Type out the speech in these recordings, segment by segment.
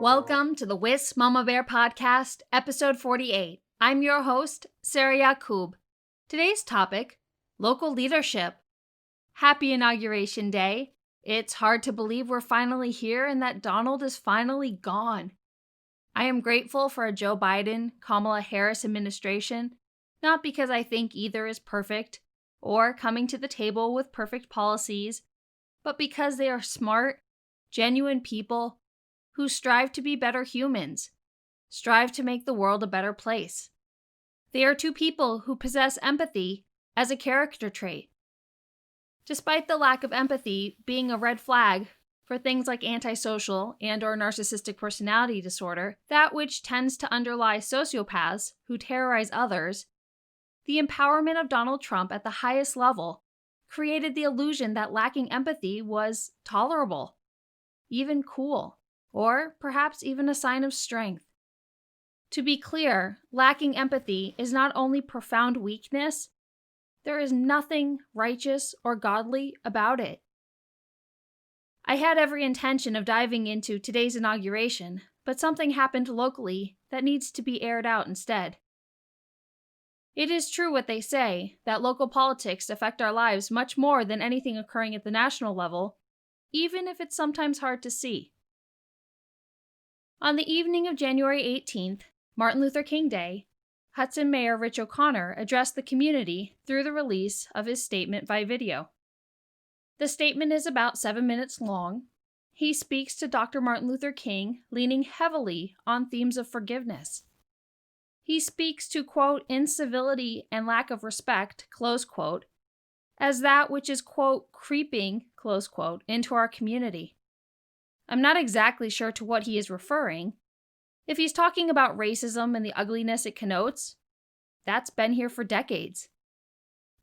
Welcome to the Wiss Mama Bear Podcast, episode 48. I'm your host, Sarah Yacoub. Today's topic, local leadership. Happy Inauguration Day. It's hard to believe we're finally here and that Donald is finally gone. I am grateful for a Joe Biden, Kamala Harris administration, not because I think either is perfect or coming to the table with perfect policies, but because they are smart, genuine people who strive to be better humans, strive to make the world a better place. They are two people who possess empathy as a character trait. Despite the lack of empathy being a red flag for things like antisocial and/or narcissistic personality disorder, that which tends to underlie sociopaths who terrorize others, the empowerment of Donald Trump at the highest level created the illusion that lacking empathy was tolerable, even cool, or perhaps even a sign of strength. To be clear, lacking empathy is not only profound weakness, there is nothing righteous or godly about it. I had every intention of diving into today's inauguration, but something happened locally that needs to be aired out instead. It is true what they say, that local politics affect our lives much more than anything occurring at the national level, even if it's sometimes hard to see. On the evening of January 18th, Martin Luther King Day, Hudson Mayor Rich O'Connor addressed the community through the release of his statement by video. The statement is about 7 minutes long. He speaks to Dr. Martin Luther King, leaning heavily on themes of forgiveness. He speaks to, quote, incivility and lack of respect, close quote, as that which is, quote, creeping, close quote, into our community. I'm not exactly sure to what he is referring. If he's talking about racism and the ugliness it connotes, that's been here for decades.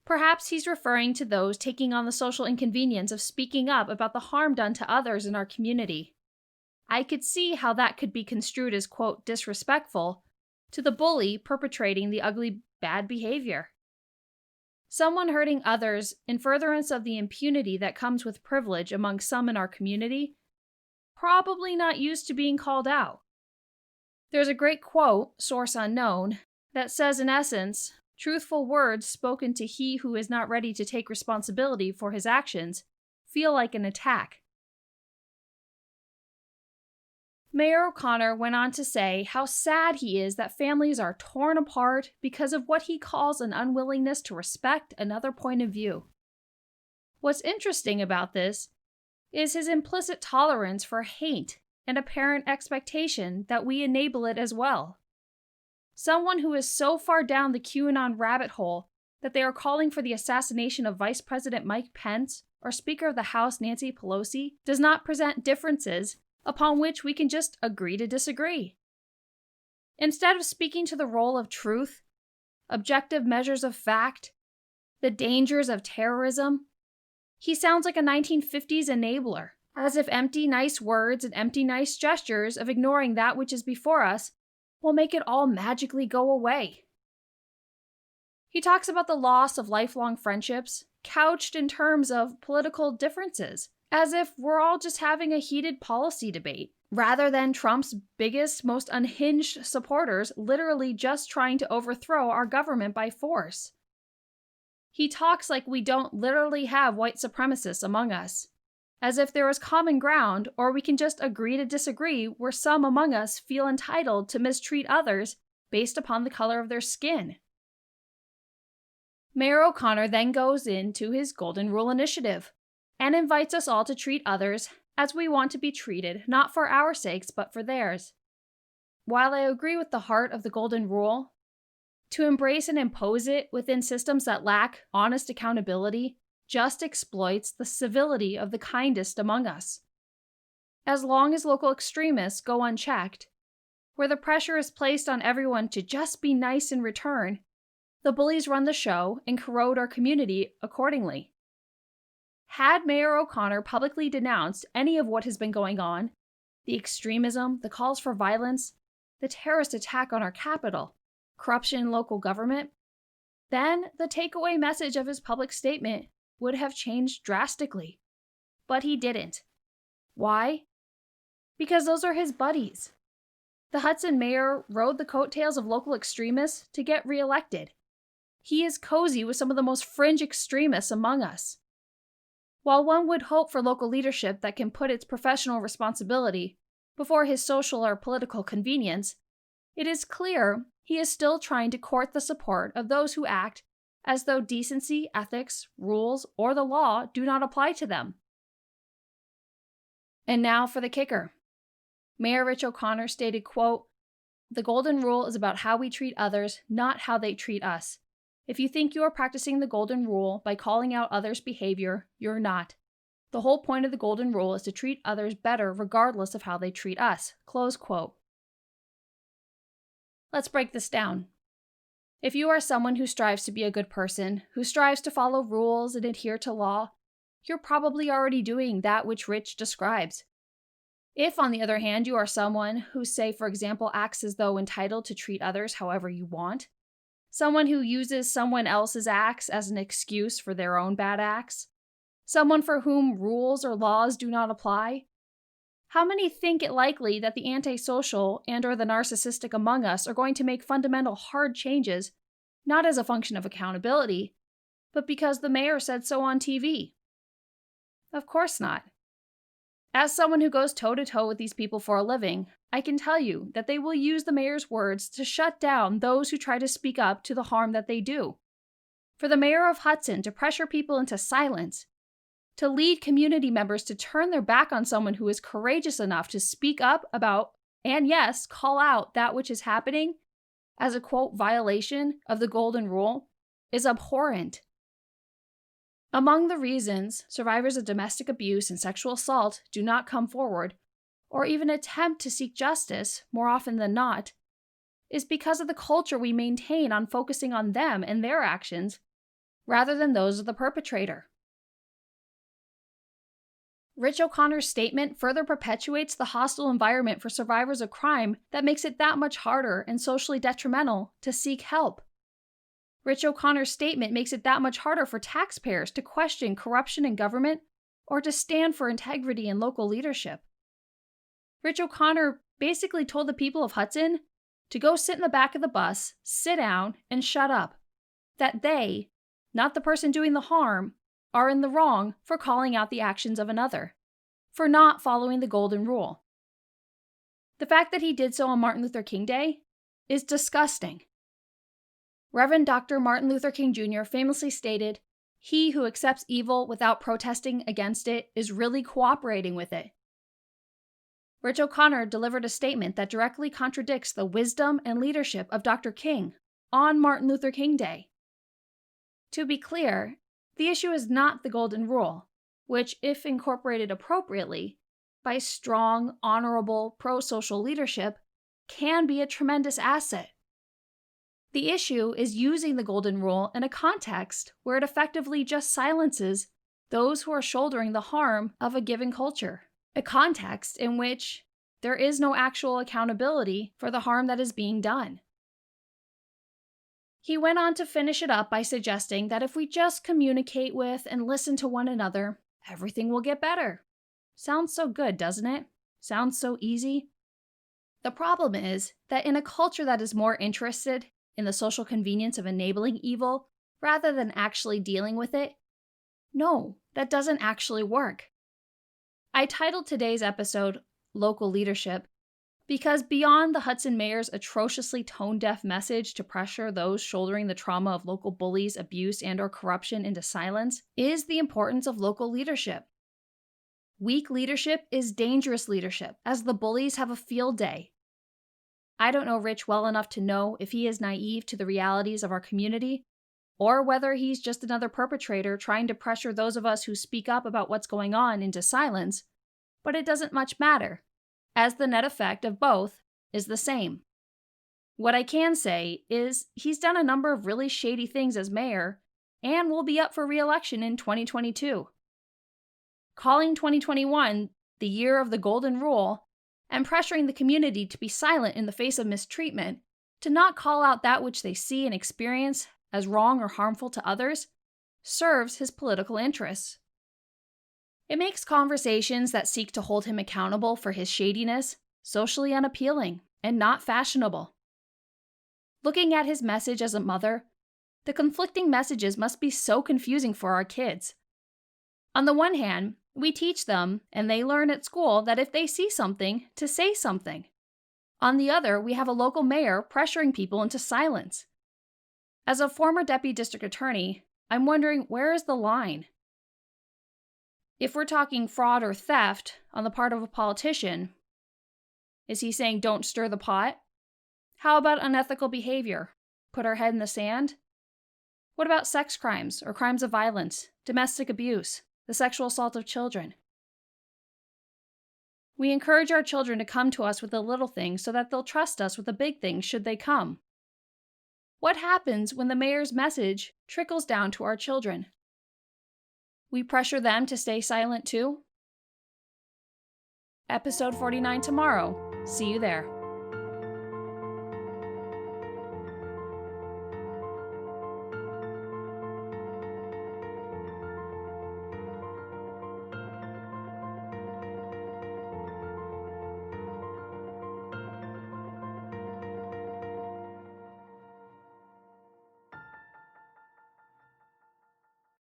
Perhaps he's referring to those taking on the social inconvenience of speaking up about the harm done to others in our community. I could see how that could be construed as, quote, disrespectful to the bully perpetrating the ugly, bad behavior. Someone hurting others in furtherance of the impunity that comes with privilege among some in our community, probably not used to being called out. There's a great quote, source unknown, that says in essence, truthful words spoken to he who is not ready to take responsibility for his actions feel like an attack. Mayor O'Connor went on to say how sad he is that families are torn apart because of what he calls an unwillingness to respect another point of view. What's interesting about this is his implicit tolerance for hate and apparent expectation that we enable it as well. Someone who is so far down the QAnon rabbit hole that they are calling for the assassination of Vice President Mike Pence or Speaker of the House Nancy Pelosi does not present differences upon which we can just agree to disagree. Instead of speaking to the role of truth, objective measures of fact, the dangers of terrorism, he sounds like a 1950s enabler, as if empty nice words and empty nice gestures of ignoring that which is before us will make it all magically go away. He talks about the loss of lifelong friendships, couched in terms of political differences, as if we're all just having a heated policy debate, rather than Trump's biggest, most unhinged supporters literally just trying to overthrow our government by force. He talks like we don't literally have white supremacists among us, as if there is common ground or we can just agree to disagree where some among us feel entitled to mistreat others based upon the color of their skin. Mayor O'Connor then goes into his Golden Rule initiative and invites us all to treat others as we want to be treated, not for our sakes, but for theirs. While I agree with the heart of the Golden Rule, to embrace and impose it within systems that lack honest accountability just exploits the civility of the kindest among us. As long as local extremists go unchecked, where the pressure is placed on everyone to just be nice in return, the bullies run the show and corrode our community accordingly. Had Mayor O'Connor publicly denounced any of what has been going on, the extremism, the calls for violence, the terrorist attack on our capital, corruption in local government, then the takeaway message of his public statement would have changed drastically. But he didn't. Why? because those are his buddies. The Hudson mayor rode the coattails of local extremists to get reelected. He is cozy with some of the most fringe extremists among us. While one would hope for local leadership that can put its professional responsibility before his social or political convenience, it is clear he is still trying to court the support of those who act as though decency, ethics, rules, or the law do not apply to them. And now for the kicker. Mayor Rich O'Connor stated, quote, "The golden rule is about how we treat others, not how they treat us. If you think you are practicing the golden rule by calling out others' behavior, you're not. The whole point of the golden rule is to treat others better regardless of how they treat us." Close quote. Let's break this down. If you are someone who strives to be a good person, who strives to follow rules and adhere to law, you're probably already doing that which Rich describes. If, on the other hand, you are someone who, say, for example, acts as though entitled to treat others however you want, someone who uses someone else's acts as an excuse for their own bad acts, someone for whom rules or laws do not apply, how many think it likely that the antisocial and or the narcissistic among us are going to make fundamental hard changes, not as a function of accountability, but because the mayor said so on TV? Of course not. As someone who goes toe-to-toe with these people for a living, I can tell you that they will use the mayor's words to shut down those who try to speak up to the harm that they do. For the mayor of Hudson to pressure people into silence, to lead community members to turn their back on someone who is courageous enough to speak up about, and yes, call out that which is happening as a, quote, violation of the golden rule, is abhorrent. Among the reasons survivors of domestic abuse and sexual assault do not come forward, or even attempt to seek justice, more often than not, is because of the culture we maintain on focusing on them and their actions, rather than those of the perpetrator. Rich O'Connor's statement further perpetuates the hostile environment for survivors of crime that makes it that much harder and socially detrimental to seek help. Rich O'Connor's statement makes it that much harder for taxpayers to question corruption in government or to stand for integrity in local leadership. Rich O'Connor basically told the people of Hudson to go sit in the back of the bus, sit down, and shut up. That they, not the person doing the harm, are in the wrong for calling out the actions of another, for not following the golden rule. The fact that he did so on Martin Luther King Day is disgusting. Reverend Dr. Martin Luther King Jr. famously stated, "He who accepts evil without protesting against it is really cooperating with it." Rich O'Connor delivered a statement that directly contradicts the wisdom and leadership of Dr. King on Martin Luther King Day. To be clear, the issue is not the golden rule, which, if incorporated appropriately by strong, honorable, pro-social leadership, can be a tremendous asset. The issue is using the golden rule in a context where it effectively just silences those who are shouldering the harm of a given culture, a context in which there is no actual accountability for the harm that is being done. He went on to finish it up by suggesting that if we just communicate with and listen to one another, everything will get better. Sounds so good, doesn't it? Sounds so easy. The problem is that in a culture that is more interested in the social convenience of enabling evil rather than actually dealing with it, no, that doesn't actually work. I titled today's episode Local Leadership because beyond the Hudson mayor's atrociously tone-deaf message to pressure those shouldering the trauma of local bullies, abuse, and/or corruption into silence is the importance of local leadership. Weak leadership is dangerous leadership, as the bullies have a field day. I don't know Rich well enough to know if he is naive to the realities of our community, or whether he's just another perpetrator trying to pressure those of us who speak up about what's going on into silence, but it doesn't much matter, as the net effect of both is the same. What I can say is he's done a number of really shady things as mayor, and will be up for re-election in 2022. Calling 2021 the year of the golden rule, and pressuring the community to be silent in the face of mistreatment, to not call out that which they see and experience as wrong or harmful to others, serves his political interests. It makes conversations that seek to hold him accountable for his shadiness socially unappealing and not fashionable. Looking at his message as a mother, the conflicting messages must be so confusing for our kids. On the one hand, we teach them, and they learn at school, that if they see something, to say something. On the other, we have a local mayor pressuring people into silence. As a former deputy district attorney, I'm wondering, where is the line? If we're talking fraud or theft on the part of a politician, is he saying don't stir the pot? How about unethical behavior? Put our head in the sand? What about sex crimes or crimes of violence, domestic abuse, the sexual assault of children? We encourage our children to come to us with the little things so that they'll trust us with the big things should they come. What happens when the mayor's message trickles down to our children? We pressure them to stay silent too? Episode 49 tomorrow. See you there.